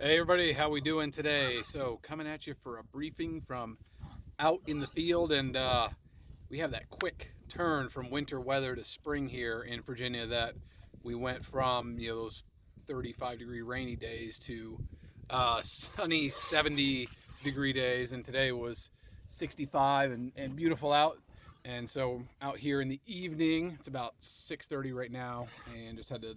Hey everybody, how we doing today? So coming at you for a briefing from out in the field, and we have that quick turn from winter weather to spring here in Virginia. That we went from those 35-degree rainy days to sunny 70-degree days, and today was 65 and beautiful out. And so out here in the evening, it's about 6:30 right now, and just had to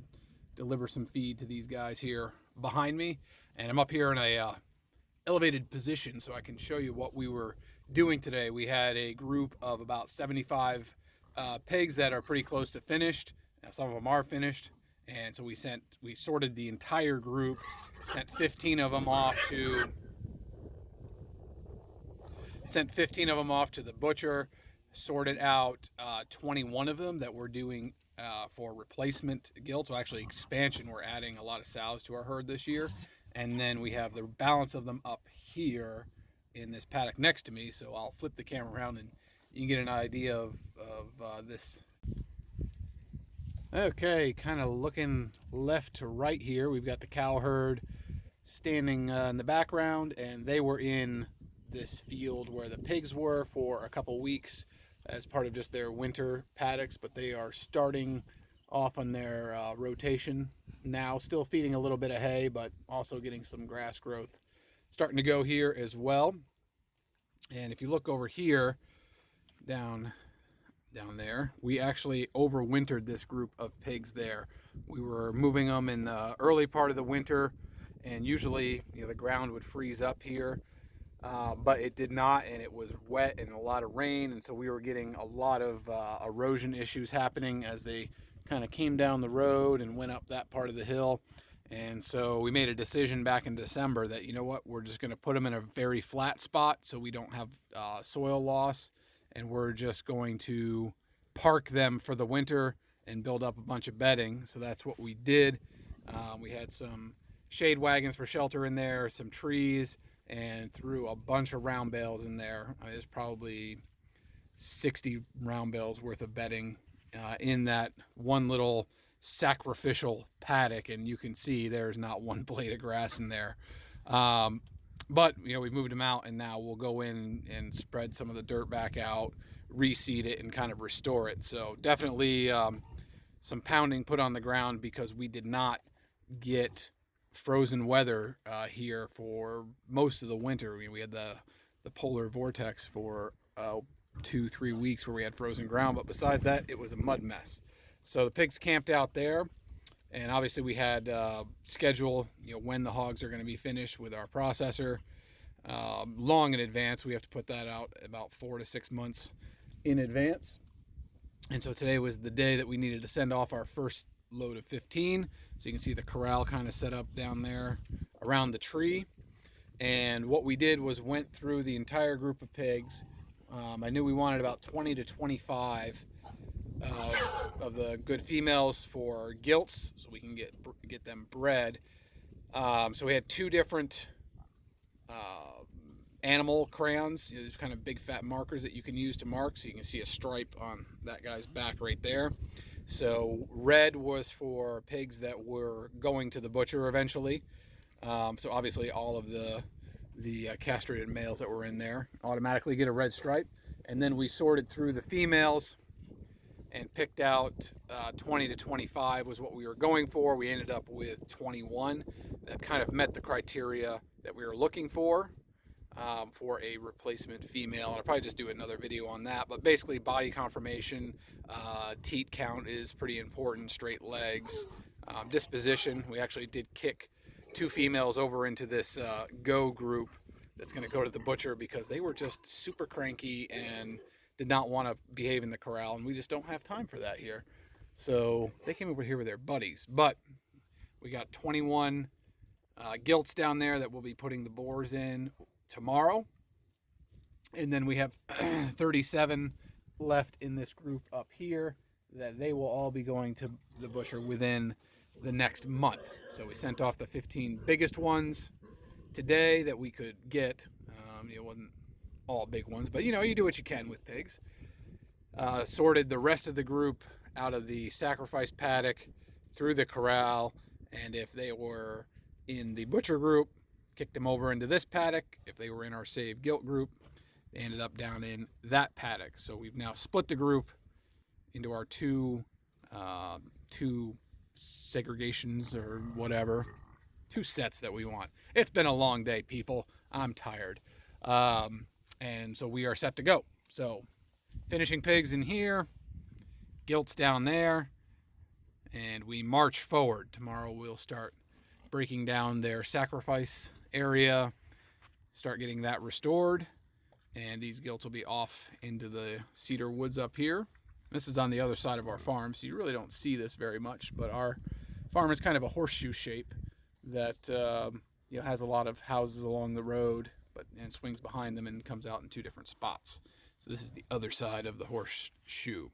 deliver some feed to these guys here behind me. And I'm up here in a elevated position so I can show you what we were doing today. We had a group of about 75 pigs that are pretty close to finished. Now, some of them are finished, and so we sorted the entire group, sent 15 of them off to sent 15 of them off to the butcher, sorted out 21 of them that we're doing for replacement gilts. So actually expansion, we're adding a lot of sows to our herd this year. And then we have the balance of them up here in this paddock next to me. So I'll flip the camera around and you can get an idea of this. Okay, kind of looking left to right here, we've got the cow herd standing in the background, and they were in this field where the pigs were for a couple weeks as part of just their winter paddocks, but they are starting off on their rotation now, still feeding a little bit of hay, but also getting some grass growth starting to go here as well. And if you look over here, down there, we actually overwintered this group of pigs there. We were moving them in the early part of the winter, and usually the ground would freeze up here, but it did not, and it was wet and a lot of rain, and so we were getting a lot of erosion issues happening as they kind of came down the road and went up that part of the hill. And so we made a decision back in December that, you know what, we're just going to put them in a very flat spot so we don't have soil loss, and we're just going to park them for the winter and build up a bunch of bedding. So that's what we did. We had some shade wagons for shelter in there, some trees, and threw a bunch of round bales in there. There's probably 60 round bales worth of bedding in that one little sacrificial paddock, and you can see there's not one blade of grass in there. But we moved them out, and now we'll go in and spread some of the dirt back out, reseed it, and kind of restore it. So definitely some pounding put on the ground because we did not get frozen weather here for most of the winter. We had the polar vortex for 2-3 weeks where we had frozen ground, but besides that, it was a mud mess. So the pigs camped out there, and obviously we had schedule when the hogs are going to be finished with our processor long in advance. We have to put that out about 4 to 6 months in advance. And so today was the day that we needed to send off our first load of 15. So you can see the corral kind of set up down there around the tree. And what we did was went through the entire group of pigs. I knew we wanted about 20 to 25 of the good females for gilts, so we can get them bred. So we had two different animal crayons, these kind of big fat markers that you can use to mark. So you can see a stripe on that guy's back right there. So red was for pigs that were going to the butcher eventually. So obviously all of the castrated males that were in there automatically get a red stripe. And then we sorted through the females and picked out 20 to 25 was what we were going for. We ended up with 21 that kind of met the criteria that we were looking for a replacement female. I'll probably just do another video on that, but basically body conformation, teat count is pretty important, straight legs, disposition. We actually did kick 2 females over into this go group that's going to go to the butcher because they were just super cranky and did not want to behave in the corral, and we just don't have time for that here. So they came over here with their buddies, but we got 21 gilts down there that we'll be putting the boars in tomorrow, and then we have 37 left in this group up here that they will all be going to the butcher within the next month. So we sent off the 15 biggest ones today that we could get. It wasn't all big ones, but you do what you can with pigs. Sorted the rest of the group out of the sacrifice paddock through the corral, and if they were in the butcher group, kicked them over into this paddock. If they were in our Save Gilt group, they ended up down in that paddock. So we've now split the group into our two segregations or whatever, 2 sets that we want. It's been a long day, people. I'm tired. And so we are set to go. So finishing pigs in here, gilts down there, and we march forward. Tomorrow we'll start breaking down their sacrifice area, start getting that restored, and these gilts will be off into the cedar woods up here. This is on the other side of our farm, so you really don't see this very much, but our farm is kind of a horseshoe shape that has a lot of houses along the road, and swings behind them and comes out in 2 different spots. So this is the other side of the horseshoe.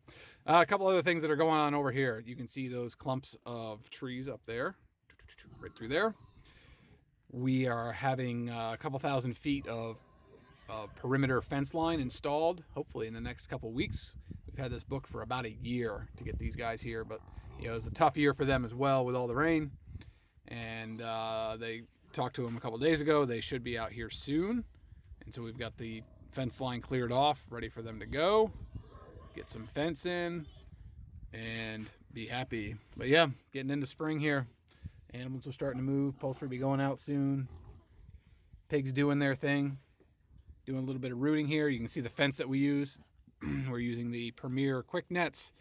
A couple other things that are going on over here. You can see those clumps of trees up there, right through there. We are having a couple thousand feet of perimeter fence line installed, hopefully in the next couple weeks. We've had this booked for about a year to get these guys here, but it was a tough year for them as well with all the rain. And they talked to them a couple days ago. They should be out here soon. And so we've got the fence line cleared off, ready for them to go, get some fence in, and be happy. But yeah, getting into spring here. Animals are starting to move. Poultry will be going out soon. Pigs doing their thing. Doing a little bit of rooting here. You can see the fence that we use. We're using the Premier Quick Nets,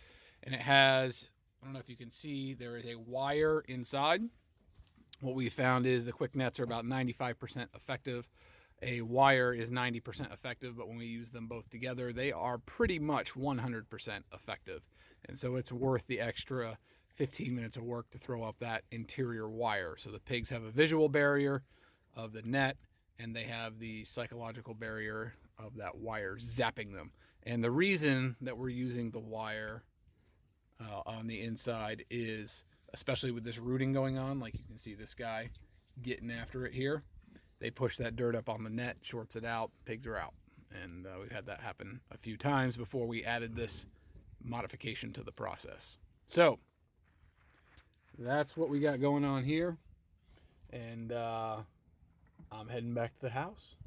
and it has, I don't know if you can see, there is a wire inside. What we found is the Quick Nets are about 95% effective. A wire is 90% effective, but when we use them both together, they are pretty much 100% effective. And so it's worth the extra 15 minutes of work to throw up that interior wire. So the pigs have a visual barrier of the net, and they have the psychological barrier of that wire zapping them. And the reason that we're using the wire on the inside is, especially with this rooting going on, like you can see this guy getting after it here, they push that dirt up on the net, shorts it out, pigs are out. And we've had that happen a few times before we added this modification to the process. So that's what we got going on here. And I'm heading back to the house,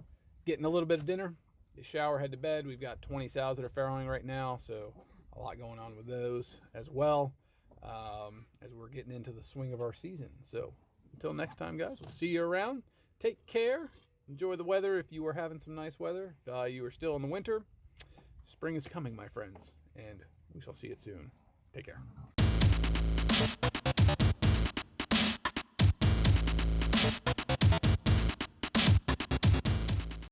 getting a little bit of dinner, the shower, head to bed. We've got 20 sows that are farrowing right now, so a lot going on with those as well, as we're getting into the swing of our season. So until next time, guys, we'll see you around. Take care. Enjoy the weather if you are having some nice weather. If you are still in the winter, spring is coming, my friends, and we shall see it soon. Take care.